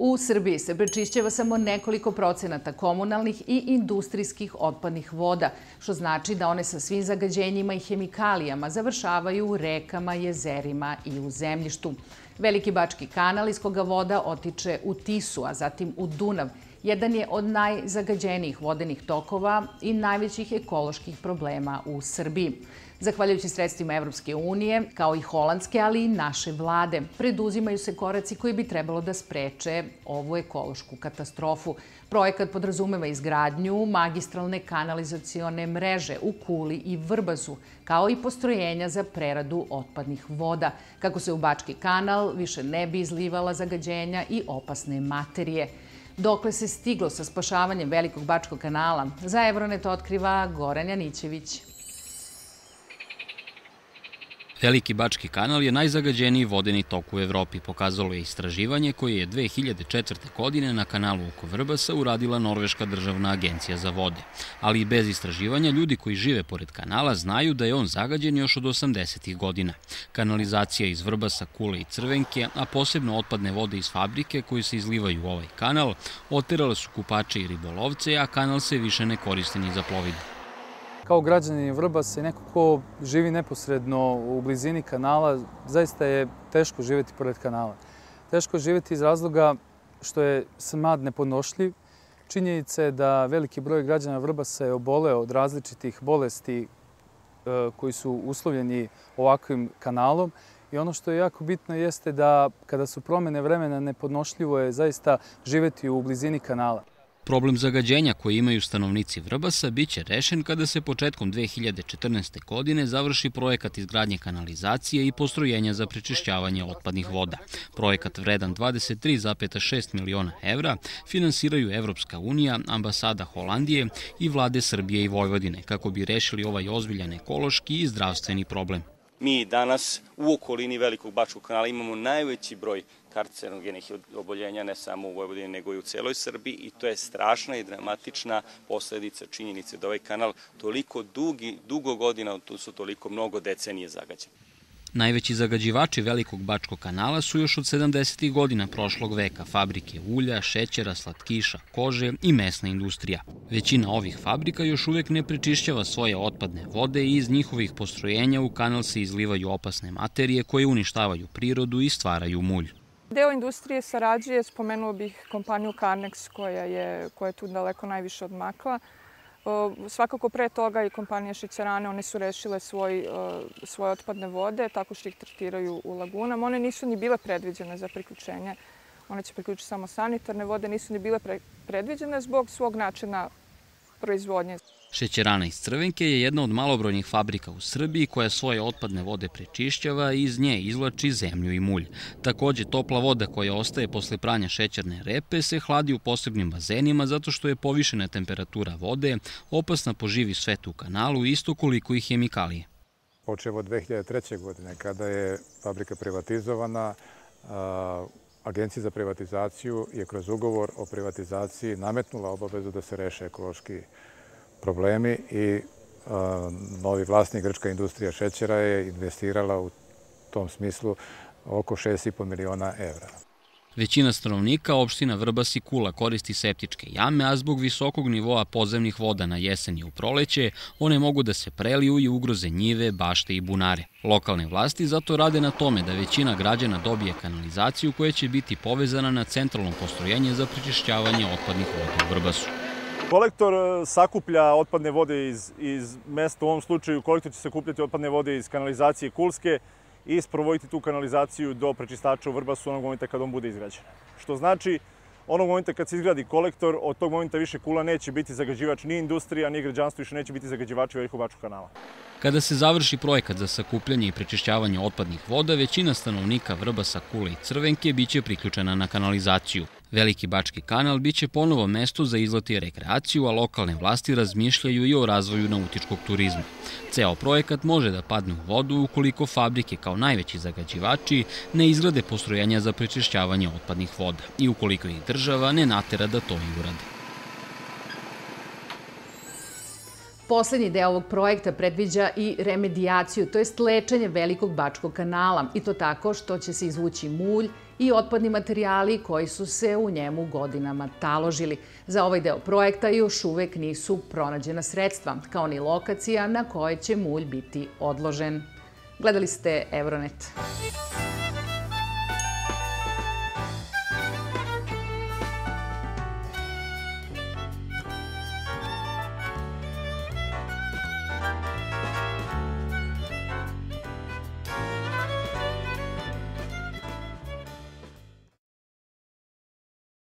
U Srbiji se prečišćava samo nekoliko procenata komunalnih i industrijskih otpadnih voda, što znači da one sa svim zagađenjima i hemikalijama završavaju u rekama, jezerima i u zemljištu. Veliki Bački kanal iz koga voda otiče u Tisu, a zatim u Dunav, jedan je od najzagađenijih vodenih tokova i najvećih ekoloških problema u Srbiji. Zahvaljujući sredstvima Evropske unije, kao i holandske, ali i naše vlade, preduzimaju se koraci koji bi trebalo da spreče ovu ekološku katastrofu. Projekat podrazumeva izgradnju magistralne kanalizacione mreže u Kuli i Vrbasu, kao i postrojenja za preradu otpadnih voda, kako se u Bački kanal više ne bi izlivala zagađenja i opasne materije. Dokle se stiglo sa spašavanjem Velikog Bačkog kanala, za Evronet otkriva Goran Janićević. Veliki Bački kanal je najzagađeniji vodeni tok u Evropi, pokazalo je istraživanje koje je 2004. godine na kanalu oko Vrbasa uradila Norveška državna agencija za vode. Ali i bez istraživanja ljudi koji žive pored kanala znaju da je on zagađen još od 80. godina. Kanalizacija iz Vrbasa, Kule i Crvenke, a posebno otpadne vode iz fabrike koji se izlivaju u ovaj kanal, oterale su kupače i ribolovce, a kanal se više ne koristi ni za plovidbu. Kao građanin Vrbasa i neko ko živi neposredno u blizini kanala, zaista je teško živjeti pored kanala. Teško je živjeti iz razloga što je smrad nepodnošljiv. Činjenica je da veliki broj građana Vrbasa je oboleo od različitih bolesti koji su uslovljeni ovakvim kanalom. I ono što je jako bitno jeste da kada su promjene vremena nepodnošljivo je zaista živjeti u blizini kanala. Problem zagađenja koje imaju stanovnici Vrbasa biće rešen kada se početkom 2014. godine završi projekat izgradnje kanalizacije i postrojenja za prečišćavanje otpadnih voda. Projekat vredan 23,6 miliona evra finansiraju Evropska unija, ambasada Holandije i vlade Srbije i Vojvodine, kako bi rešili ovaj ozbiljan ekološki i zdravstveni problem. Mi danas u okolini Velikog Bačkog kanala imamo najveći broj karcinogenih oboljenja ne samo u Vojvodini nego i u celoj Srbiji i to je strašna i dramatična posledica činjenice da ovaj kanal toliko dugo godina, tu su toliko mnogo decenije zagađen. Najveći zagađivači Velikog Bačkog kanala su još od 70. godina prošlog veka fabrike ulja, šećera, slatkiša, kože i mesna industrija. Većina ovih fabrika još uvek ne prečišćava svoje otpadne vode i iz njihovih postrojenja u kanal se izlivaju opasne materije koje uništavaju prirodu i stvaraju mulj. Deo industrije sarađuje, spomenuo bih kompaniju Carnex koja je tu daleko najviše odmakla. Svakako pre toga i kompanije Šećerane, one su rešile svoje otpadne vode tako što ih tretiraju u lagunama. One nisu ni bile predviđene za priključenje. One će priključiti samo sanitarne vode, nisu ni bile predviđene zbog svog načina proizvodnje. Šećerana iz Crvenke je jedna od malobrojnih fabrika u Srbiji koja svoje otpadne vode prečišćava i iz nje izvlači zemlju i mulj. Takođe, topla voda koja ostaje posle pranja šećerne repe se hladi u posebnim bazenima zato što je povišena temperatura vode, opasna po živi svet u kanalu, isto koliko i hemikalije. Počevo od 2003. godine, kada je fabrika privatizovana, Agencija za privatizaciju je kroz ugovor o privatizaciji nametnula obavezu da se reše ekološki problemi i novi vlasnik, Grčka industrija šećera, je investirala u tom smislu oko 6,5 miliona evra. Većina stanovnika opština Vrbas i Kula koristi septičke jame, a zbog visokog nivoa podzemnih voda na jesen i u proleće, one mogu da se preliju i ugroze njive, bašte i bunare. Lokalne vlasti zato rade na tome da većina građana dobije kanalizaciju koja će biti povezana na centralno postrojenje za prečišćavanje otpadnih voda u Vrbasu. Kolektor sakuplja otpadne vode iz mesta, u ovom slučaju kolektor će sakupljati otpadne vode iz kanalizacije Kulske i sprovoditi tu kanalizaciju do prečistača u Vrbasu onog momenta kad on bude izgrađen. Što znači, onog momenta kad se izgradi kolektor, od tog momenta više Kula neće biti zagađivač ni industrija, ni građanstvo, više neće biti zagađivači Velikog Bačkog kanala. Kada se završi projekat za sakupljanje i prečišćavanje otpadnih voda, većina stanovnika Vrbasa, Kule i Crvenke biće priključena na kanalizaciju. Veliki Bački kanal biće ponovo mesto za izlet i rekreaciju, a lokalne vlasti razmišljaju i o razvoju nautičkog turizma. Ceo projekat može da padne u vodu ukoliko fabrike kao najveći zagađivači ne izgrade postrojenja za prečišćavanje otpadnih voda i ukoliko ih država ne natera da to i urade. Poslednji deo ovog projekta predviđa i remedijaciju, to jest lečenje Velikog Bačkog kanala, i to tako što će se izvući mulj i otpadni materijali koji su se u njemu godinama taložili. Za ovaj deo projekta još uvek nisu pronađena sredstva, kao ni lokacija na kojoj će mulj biti odložen. Gledali ste Euronet.